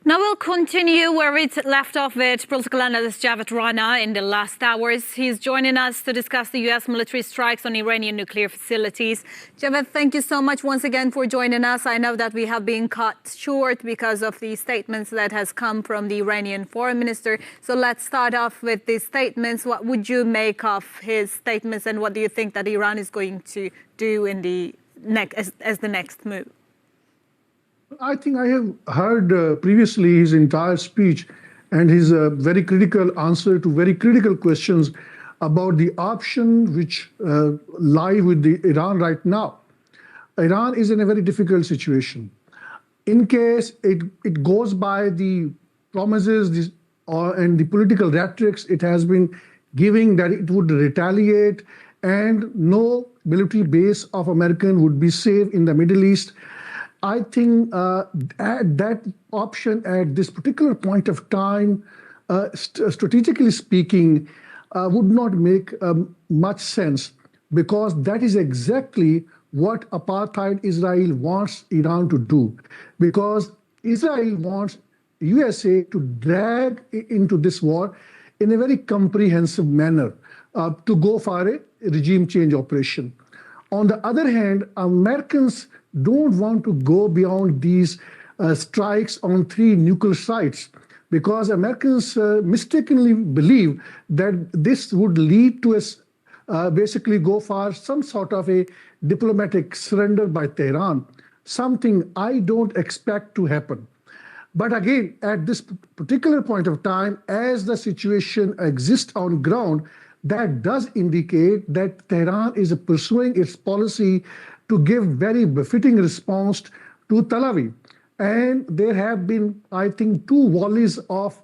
Now we'll continue where we left off with political analyst Javed Rana in the last hours. He's joining us to discuss the U.S. military strikes on Iranian nuclear facilities. Javed, thank you so much once again for joining us. I know that we have been cut short because of the statements that has come from the Iranian foreign minister. So let's start off with the statements. What would you make of his statements, and what do you think that Iran is going to do in the as the next move? I think I have heard previously his entire speech and his very critical answer to very critical questions about the option which lie with Iran right now. Iran is in a very difficult situation. In case it goes by the promises and the political rhetorics it has been giving that it would retaliate and no military base of American would be safe in the Middle East, I think that option at this particular point of time, strategically speaking, would not make much sense, because that is exactly what apartheid Israel wants Iran to do. Because Israel wants USA to drag into this war in a very comprehensive manner to go for a regime change operation. On the other hand, Americans don't want to go beyond these strikes on 3 nuclear sites, because Americans mistakenly believe that this would lead to basically go for some sort of a diplomatic surrender by Tehran, something I don't expect to happen. But again, at this particular point of time, as the situation exists on ground, that does indicate that Tehran is pursuing its policy to give very befitting response to Tel Aviv. And there have been, I think, 2 volleys of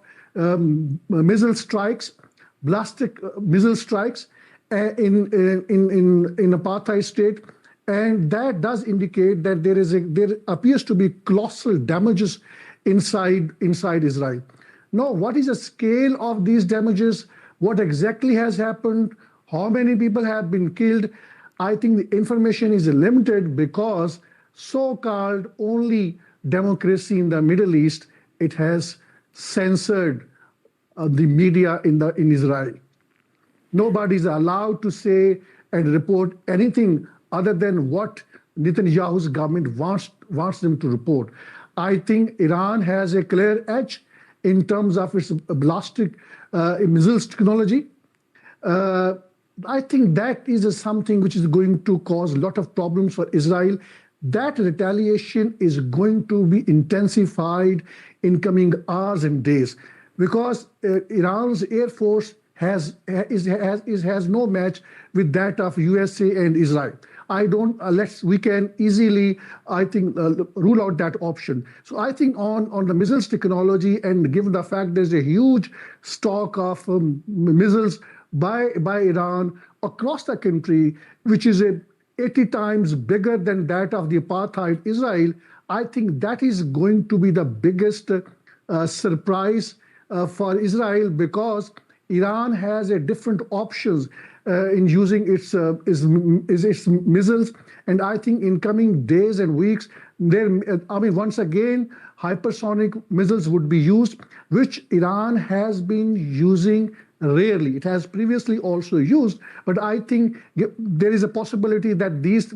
missile strikes, ballistic missile strikes in apartheid state. And that does indicate that there appears to be colossal damages inside Israel. Now, what is the scale of these damages? What exactly has happened? How many people have been killed? I think the information is limited because so-called only democracy in the Middle East, it has censored the media in Israel. Nobody is allowed to say and report anything other than what Netanyahu's government wants them to report. I think Iran has a clear edge in terms of its ballistic missiles technology. I think that is something which is going to cause a lot of problems for Israel. That retaliation is going to be intensified in coming hours and days, because Iran's Air Force has no match with that of USA and Israel. We can easily, I think, rule out that option. So I think on the missiles technology, and given the fact there's a huge stock of missiles by Iran across the country, which is 80 times bigger than that of the apartheid Israel, I think that is going to be the biggest surprise for Israel, because Iran has a different options in using its missiles. And I think in coming days and weeks, once again, hypersonic missiles would be used, which Iran has been using rarely. It has previously also used, but I think there is a possibility that these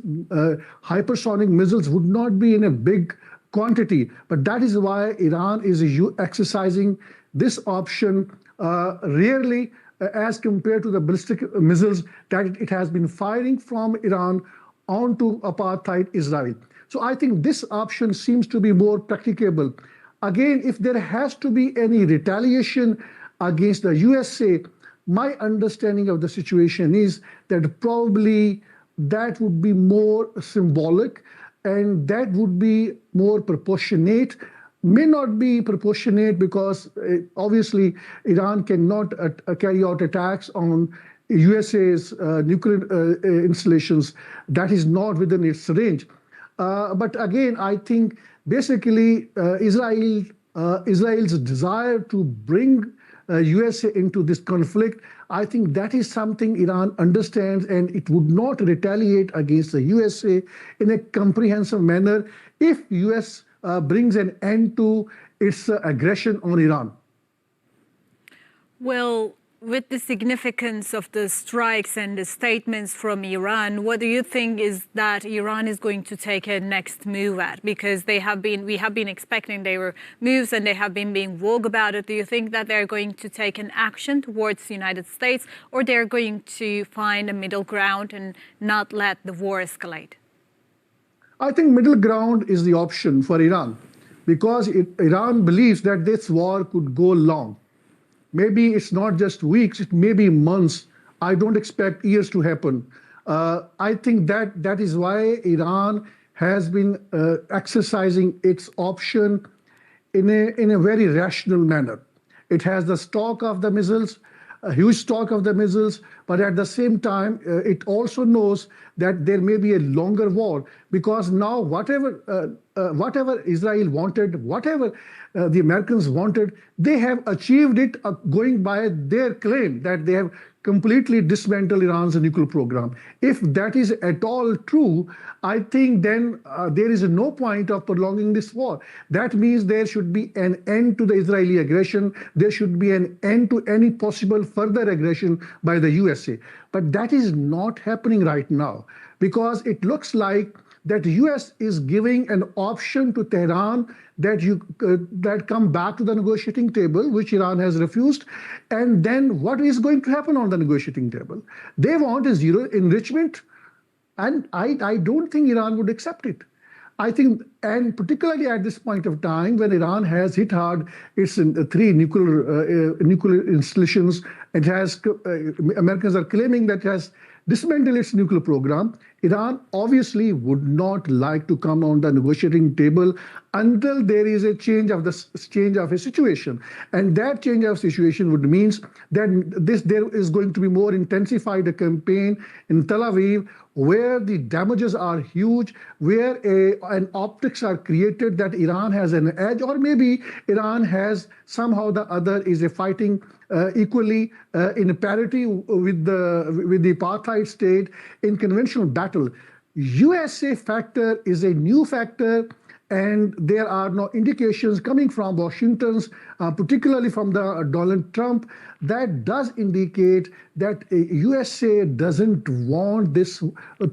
hypersonic missiles would not be in a big quantity. But that is why Iran is exercising this option rarely as compared to the ballistic missiles that it has been firing from Iran onto apartheid Israel. So I think this option seems to be more practicable. Again, if there has to be any retaliation against the USA, my understanding of the situation is that probably that would be more symbolic, and that would be more proportionate. May not be proportionate because obviously Iran cannot carry out attacks on USA's nuclear installations. That is not within its range. But again, I think basically Israel's desire to bring USA into this conflict, I think that is something Iran understands, and it would not retaliate against the USA in a comprehensive manner if US brings an end to its aggression on Iran. Well, with the significance of the strikes and the statements from Iran, what do you think is that Iran is going to take a next move at? Because we have been expecting their moves and they have been being vogue about it. Do you think that they're going to take an action towards the United States, or they're going to find a middle ground and not let the war escalate? I think middle ground is the option for Iran, because Iran believes that this war could go long. Maybe it's not just weeks, it may be months. I don't expect years to happen. I think that is why Iran has been exercising its option in a very rational manner. It has the stock of the missiles, a huge stock of the missiles, but at the same time, it also knows that there may be a longer war, because now whatever Israel wanted, whatever the Americans wanted, they have achieved it going by their claim that they have completely dismantled Iran's nuclear program. If that is at all true, I think then there is no point of prolonging this war. That means there should be an end to the Israeli aggression. There should be an end to any possible further aggression by the USA. But that is not happening right now, because it looks like that the US is giving an option to Tehran that come back to the negotiating table, which Iran has refused. And then what is going to happen on the negotiating table? They want a zero enrichment, and I don't think Iran would accept it. I think, and particularly at this point of time, when Iran has hit hard its three nuclear installations, it has Americans are claiming that it has dismantled its nuclear program. Iran obviously would not like to come on the negotiating table until there is a change of a situation, and that change of situation would means that there is going to be more intensified a campaign in Tel Aviv, where the damages are huge, where an optics are created that Iran has an edge, or maybe Iran has somehow the other is a fighting equally in parity with the apartheid state in conventional battle. USA factor is a new factor, and there are no indications coming from Washington's, particularly from the Donald Trump, that does indicate that USA doesn't want this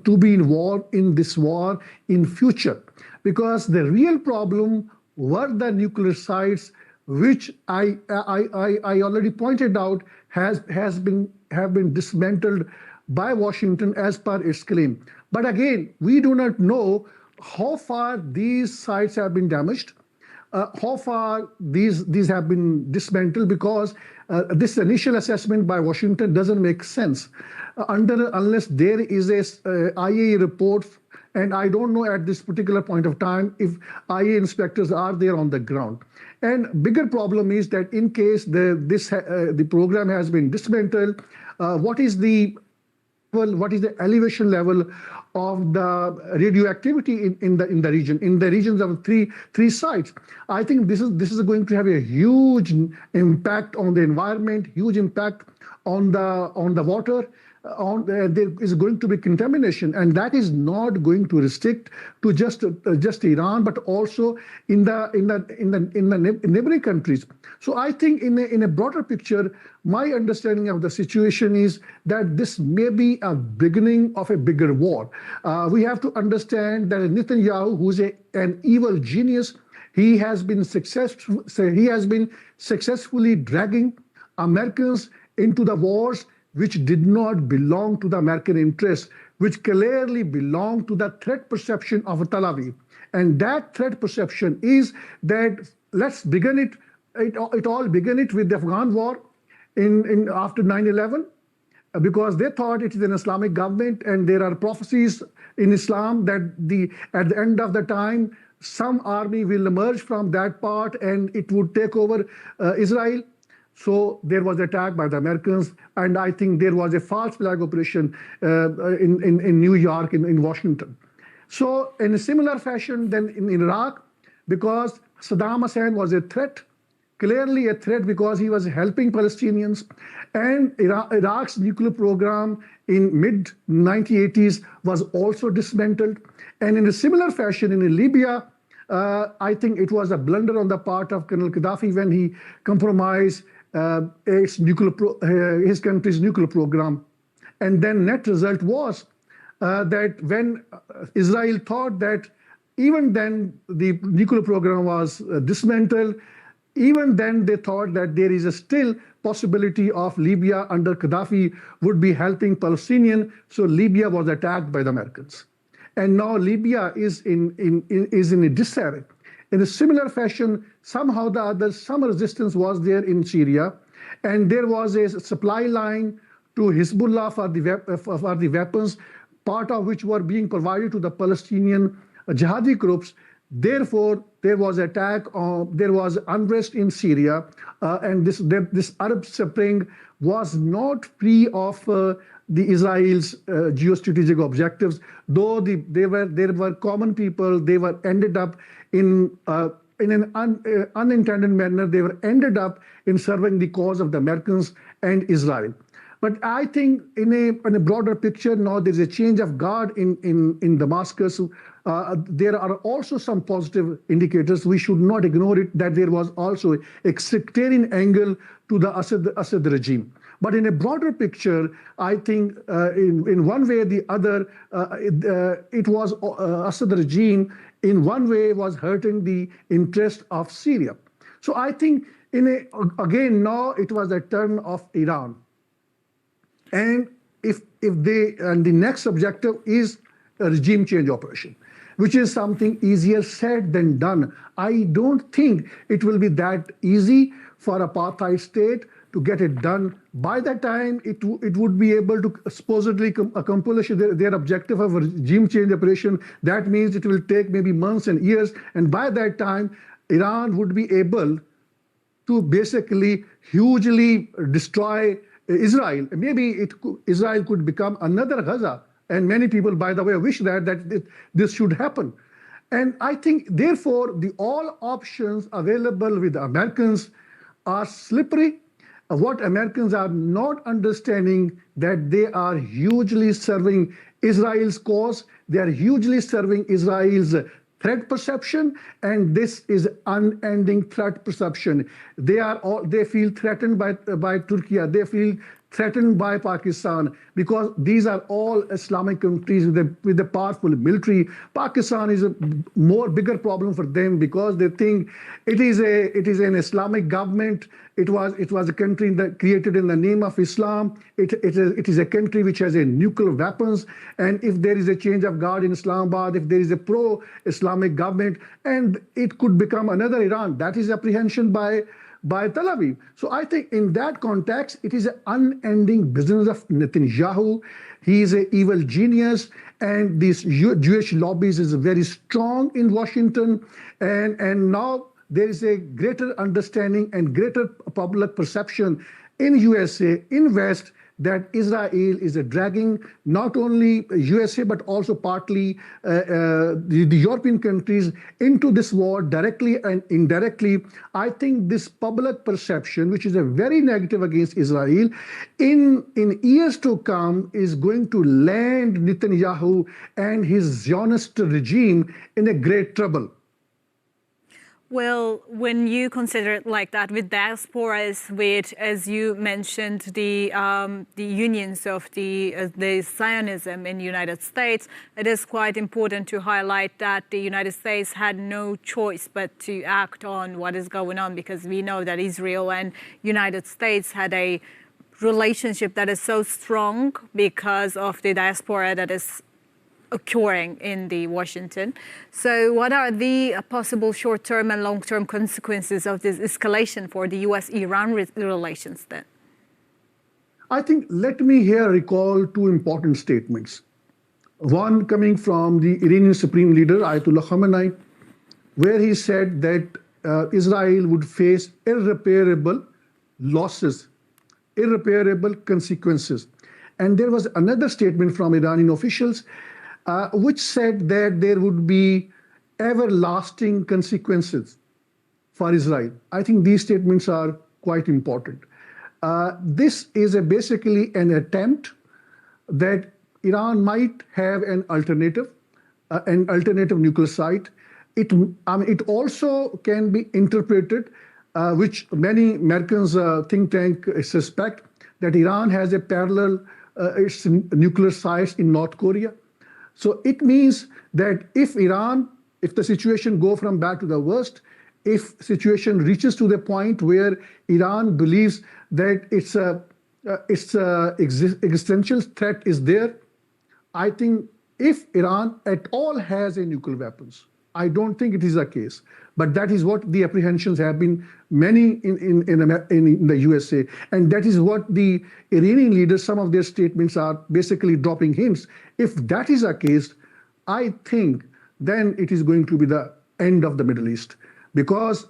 to be involved in this war in future, because the real problem were the nuclear sites, which I already pointed out have been dismantled by Washington as per its claim. But again, we do not know how far these sites have been damaged, how far these have been dismantled, because this initial assessment by Washington doesn't make sense unless there is a IAEA report, and I don't know at this particular point of time if IAEA inspectors are there on the ground. And bigger problem is that in case the program has been dismantled, what is the elevation level of the radioactivity in the regions of three sites? I think this is going to have a huge impact on the environment, huge impact on the water. There is going to be contamination, and that is not going to restrict to just Iran, but also in the neighboring countries. So I think in a broader picture, my understanding of the situation is that this may be a beginning of a bigger war. We have to understand that Netanyahu, who's an evil genius, he has been successfully dragging Americans into the wars which did not belong to the American interests, which clearly belong to the threat perception of Tel Aviv. And that threat perception is that let's begin it all began with the Afghan war after 9/11, because they thought it is an Islamic government, and there are prophecies in Islam that at the end of the time, some army will emerge from that part and it would take over Israel. So there was an attack by the Americans, and I think there was a false flag operation in New York, in Washington. So in a similar fashion then in Iraq, because Saddam Hussein was a threat, clearly a threat, because he was helping Palestinians, and Iraq's nuclear program in mid-1980s was also dismantled. And in a similar fashion in Libya, I think it was a blunder on the part of Colonel Gaddafi when he compromised his country's nuclear program. And then net result was that when Israel thought that even then the nuclear program was dismantled, even then they thought that there is a still possibility of Libya under Gaddafi would be helping Palestinian. So Libya was attacked by the Americans. And now Libya is in a disarray. In a similar fashion, somehow the other, some resistance was there in Syria, and there was a supply line to Hezbollah for the weapons, part of which were being provided to the Palestinian jihadi groups. Therefore, there was attack, there was unrest in Syria, and this Arab Spring was not free of the Israel's geostrategic objectives. Though there were common people, they were ended up in an unintended manner. They were ended up in serving the cause of the Americans and Israel. But I think in a broader picture now, there's a change of guard in Damascus. There are also some positive indicators. We should not ignore it, that there was also a sectarian angle to the Assad regime. But in a broader picture, I think in one way or the other, it was Assad regime in one way was hurting the interest of Syria. So I think again now it was a turn of Iran. And the next objective is a regime change operation, which is something easier said than done. I don't think it will be that easy for apartheid state to get it done. By that time, it would be able to supposedly accomplish their objective of a regime change operation. That means it will take maybe months and years. And by that time, Iran would be able to basically hugely destroy Israel. Maybe Israel could become another Gaza. And many people, by the way, wish that this should happen. And I think, therefore, all options available with the Americans are slippery. What Americans are not understanding, that they are hugely serving Israel's cause. They are hugely serving Israel's threat perception, and this is unending threat perception. They feel threatened by Turkey. They feel threatened by Pakistan, because these are all Islamic countries with a powerful military. Pakistan is a bigger problem for them, because they think it is an Islamic government. It was a country created in the name of Islam. It is a country which has a nuclear weapons. And if there is a change of guard in Islamabad, if there is a pro-Islamic government, and it could become another Iran, that is apprehension by Tel Aviv. So I think in that context, it is an unending business of Netanyahu. He is an evil genius, and these Jewish lobbies is very strong in Washington. And now there is a greater understanding and greater public perception in USA, in West, that Israel is dragging not only USA, but also partly the European countries into this war directly and indirectly. I think this public perception, which is a very negative against Israel, in years to come is going to land Netanyahu and his Zionist regime in a great trouble. Well, when you consider it like that, with diasporas, with, as you mentioned, the unions of the Zionism in the United States, it is quite important to highlight that the United States had no choice but to act on what is going on, because we know that Israel and United States had a relationship that is so strong because of the diaspora that is occurring in the Washington. So what are the possible short-term and long-term consequences of this escalation for the US-Iran relations then? I think, let me here recall two important statements. One coming from the Iranian Supreme Leader, Ayatollah Khamenei, where he said that Israel would face irreparable losses, irreparable consequences. And there was another statement from Iranian officials which said that there would be everlasting consequences for Israel. I think these statements are quite important. This is basically an attempt that Iran might have an alternative nuclear site. It, it also can be interpreted, which many Americans think tank suspect, that Iran has a parallel its nuclear sites in North Korea. So it means that if the situation go from bad to the worst, if situation reaches to the point where Iran believes that its existential threat is there, I think if Iran at all has a nuclear weapons, I don't think it is the case, but that is what the apprehensions have been many in the USA, and that is what the Iranian leaders, some of their statements are basically dropping hints. If that is the case, I think then it is going to be the end of the Middle East, because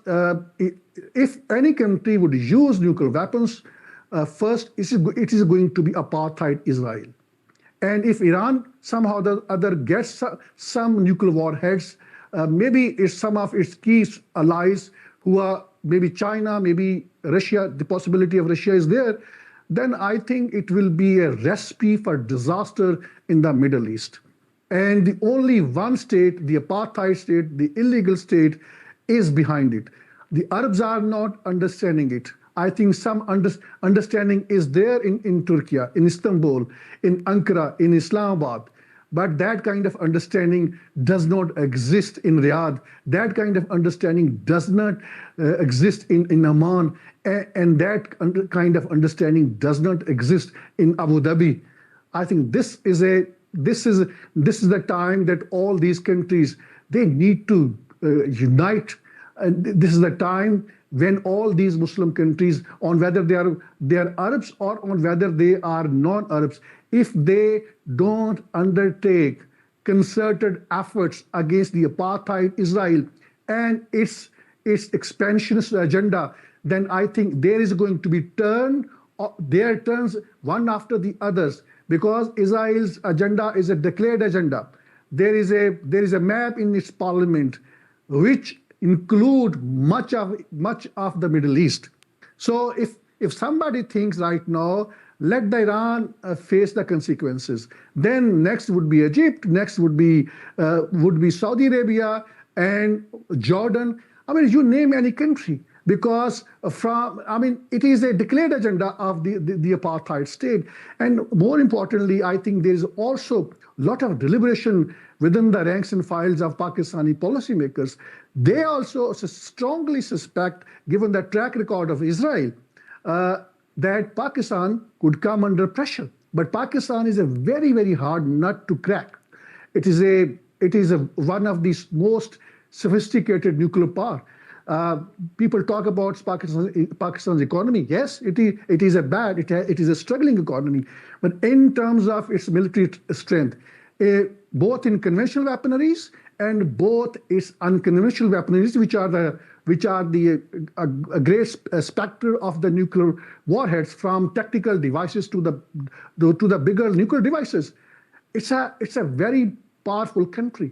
if any country would use nuclear weapons, first it is going to be apartheid Israel. And if Iran somehow or other gets some nuclear warheads, maybe it's some of its key allies who are maybe China, maybe Russia, the possibility of Russia is there, then I think it will be a recipe for disaster in the Middle East. And the only one state, the apartheid state, the illegal state, is behind it. The Arabs are not understanding it. I think some understanding is there in Turkey, in Istanbul, in Ankara, in Islamabad. But that kind of understanding does not exist in Riyadh. That kind of understanding does not exist in Amman. And that kind of understanding does not exist in Abu Dhabi. I think this is the time that all these countries, they need to unite. And this is the time when all these Muslim countries, on whether they are Arabs or on whether they are non-Arabs, if they don't undertake concerted efforts against the apartheid Israel and its expansionist agenda, then I think there is going to be their turns one after the others, because Israel's agenda is a declared agenda. There is a map in its parliament which include much of the Middle East. So if somebody thinks right now, let the Iran face the consequences, then next would be Egypt, next would be Saudi Arabia and Jordan. I mean, you name any country, because it is a declared agenda of the apartheid state. And more importantly, I think there is also a lot of deliberation within the ranks and files of Pakistani policymakers. They also strongly suspect, given the track record of Israel, that Pakistan could come under pressure. But Pakistan is a very, very hard nut to crack. It is one of the most sophisticated nuclear power. People talk about Pakistan's economy. Yes, it is a struggling economy. But in terms of its military strength, both in conventional weaponaries and both its unconventional weaponaries, which are a great specter of the nuclear warheads, from tactical devices to the bigger nuclear devices. It's a very powerful country.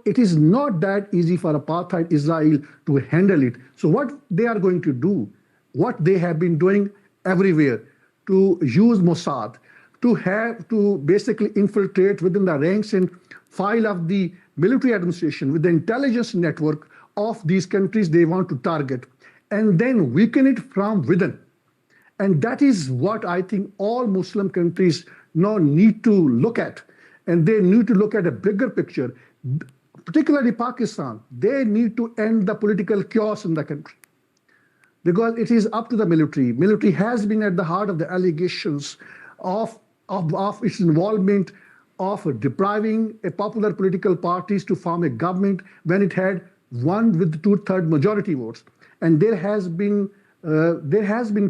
It is not that easy for apartheid Israel to handle it. So what they are going to do, what they have been doing everywhere, to use Mossad, to basically infiltrate within the ranks and file of the military administration with the intelligence network of these countries they want to target, and then weaken it from within. And that is what I think all Muslim countries now need to look at. And they need to look at a bigger picture, particularly Pakistan. They need to end the political chaos in the country, because it is up to the military. Military has been at the heart of the allegations of its involvement of depriving a popular political parties to form a government when it had won with 2/3 majority votes. And there has been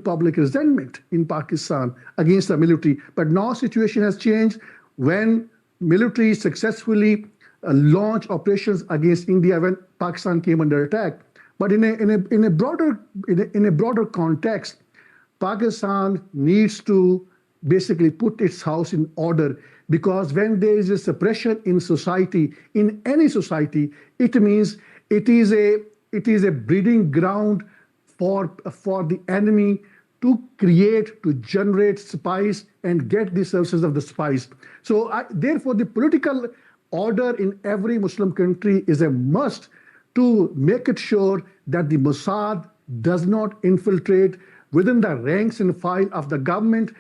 public resentment in Pakistan against the military. But now situation has changed when military successfully launched operations against India when Pakistan came under attack. But in a broader context, Pakistan needs to basically put its house in order, because when there is a suppression in society, in any society, it means it is a breeding ground for the enemy to generate spies and get the services of the spies. So therefore, the political order in every Muslim country is a must to make it sure that the Mossad does not infiltrate within the ranks and file of the government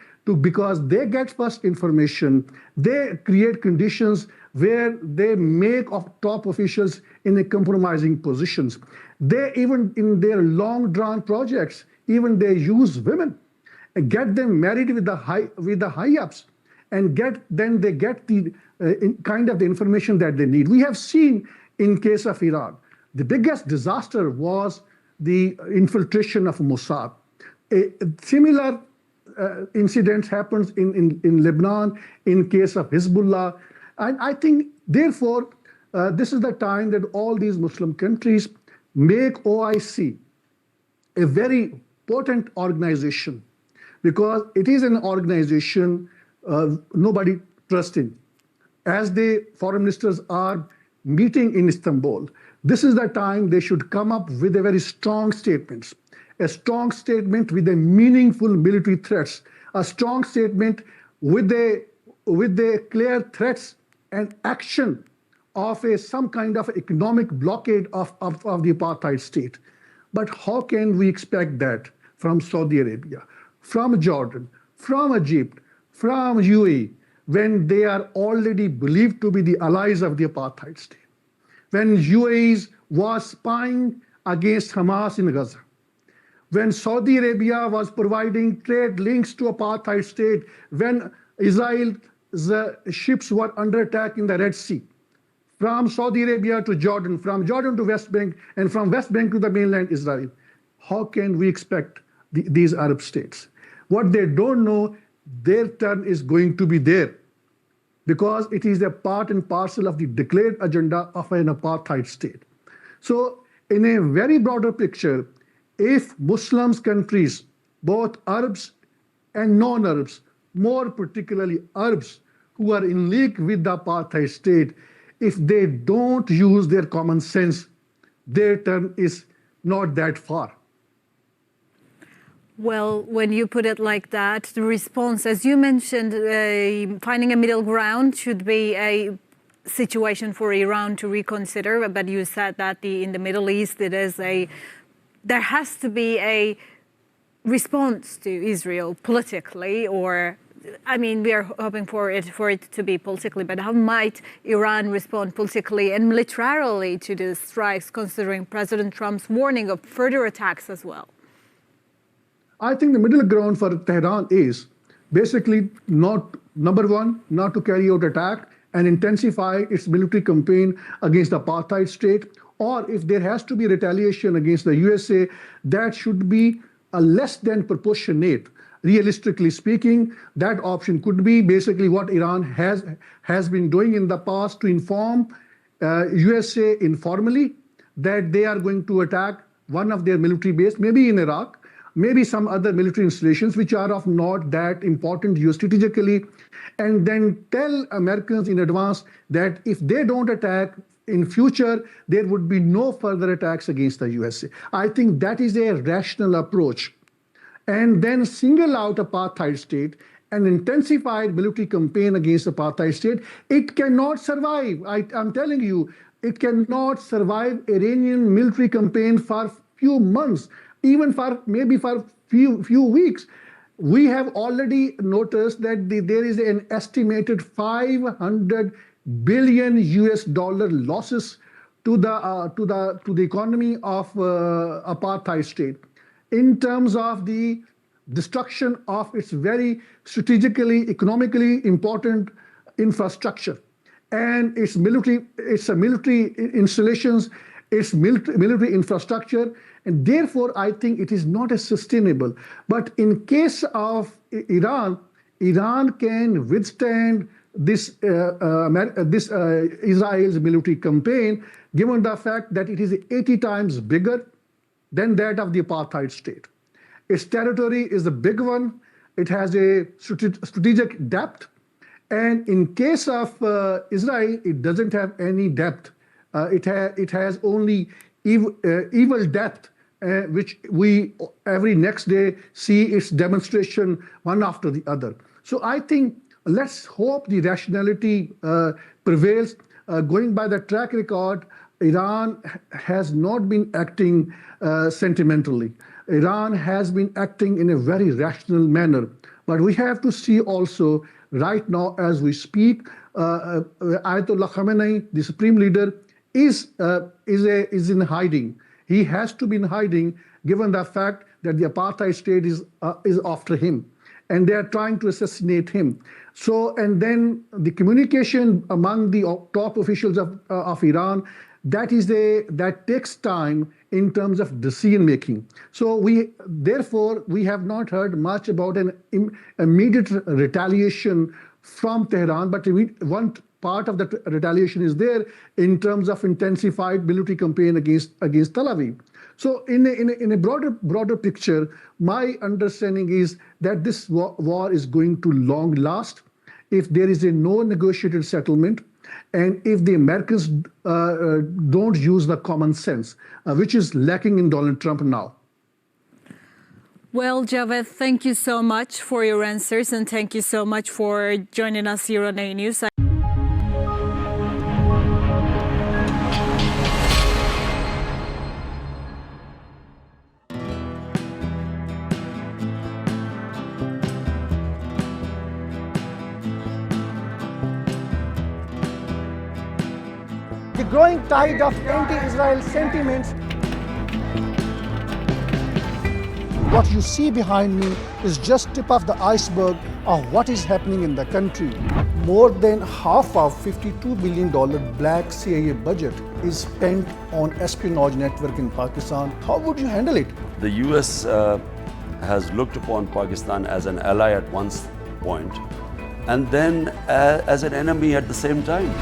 because they get first information. They create conditions where they make of top officials in a compromising positions. They even in their long drawn projects, even they use women and get them married with the high ups, and then they get the kind of the information that they need. We have seen in case of Iran, the biggest disaster was the infiltration of Mossad. A similar incident happens in Lebanon in case of Hezbollah. And I think, therefore, this is the time that all these Muslim countries make OIC a very potent organization, because it is an organization nobody trusts in. As the foreign ministers are meeting in Istanbul, this is the time they should come up with a very strong statements. A strong statement with a meaningful military threats, a strong statement with the clear threats and action of some kind of economic blockade of the apartheid state. But how can we expect that from Saudi Arabia, from Jordan, from Egypt, from UAE, when they are already believed to be the allies of the apartheid state? When UAE was spying against Hamas in Gaza, when Saudi Arabia was providing trade links to apartheid state, when Israel's ships were under attack in the Red Sea, from Saudi Arabia to Jordan, from Jordan to West Bank, and from West Bank to the mainland Israel. How can we expect these Arab states? What they don't know, their turn is going to be there, because it is a part and parcel of the declared agenda of an apartheid state. So in a very broader picture, if Muslim countries, both Arabs and non-Arabs, more particularly Arabs who are in league with the apartheid state, if they don't use their common sense, their turn is not that far. Well, when you put it like that, the response, as you mentioned, finding a middle ground should be a situation for Iran to reconsider. But you said that in the Middle East, there has to be a response to Israel politically, or, I mean, we are hoping for it to be politically, but how might Iran respond politically and militarily to the strikes, considering President Trump's warning of further attacks as well? I think the middle ground for Tehran is basically not, number one, not to carry out attack and intensify its military campaign against the apartheid state, or if there has to be retaliation against the USA, that should be a less than proportionate. Realistically speaking, that option could be basically what Iran has been doing in the past to inform USA informally that they are going to attack one of their military bases, maybe in Iraq, maybe some other military installations which are of not that important geostrategically, and then tell Americans in advance that if they don't attack in future, there would be no further attacks against the USA. I think that is a rational approach. And then single out apartheid state and intensified military campaign against apartheid state, it cannot survive. I'm telling you, it cannot survive Iranian military campaign for few months, even for maybe for few weeks. We have already noticed that there is an estimated 500 billion US dollar losses to the economy of apartheid state, in terms of the destruction of its very strategically, economically important infrastructure, and its military installations, its military infrastructure, and therefore I think it is not as sustainable. But in case of Iran, Iran can withstand this Israel's military campaign, given the fact that it is 80 times bigger than that of the apartheid state. Its territory is a big one. It has a strategic depth. And in case of Israel, it doesn't have any depth. It has only evil depth, which we every next day see its demonstration one after the other. So I think let's hope the rationality prevails. going by the track record, Iran has not been acting sentimentally. Iran has been acting in a very rational manner. But we have to see also, right now as we speak, Ayatollah Khamenei, the supreme leader, is in hiding. He has to be in hiding, given the fact that the apartheid state is after him, and they are trying to assassinate him. So, and then the communication among the top officials of Iran, that takes time in terms of decision making. So therefore we have not heard much about an immediate retaliation from Tehran, but one part of that retaliation is there in terms of intensified military campaign against Tel Aviv. So in a broader picture, my understanding is that this war is going to long last if there is no negotiated settlement, and if the Americans don't use the common sense, which is lacking in Donald Trump now. Well, Javed, thank you so much for your answers, and thank you so much for joining us here on A News. The growing tide of anti-Israel sentiments. What you see behind me is just tip of the iceberg of what is happening in the country. More than half of $52 billion black CIA budget is spent on espionage network in Pakistan. How would you handle it? The US has looked upon Pakistan as an ally at one point, and then as an enemy at the same time.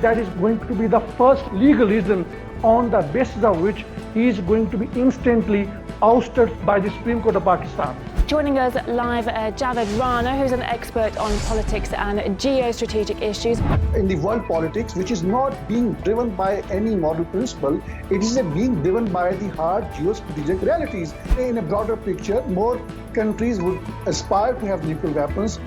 That is going to be the first legalism on the basis of which he is going to be instantly ousted by the Supreme Court of Pakistan. Joining us live, Javed Rana, who's an expert on politics and geo-strategic issues. In the world politics, which is not being driven by any moral principle, it is being driven by the hard geo-strategic realities. In a broader picture, more countries would aspire to have nuclear weapons.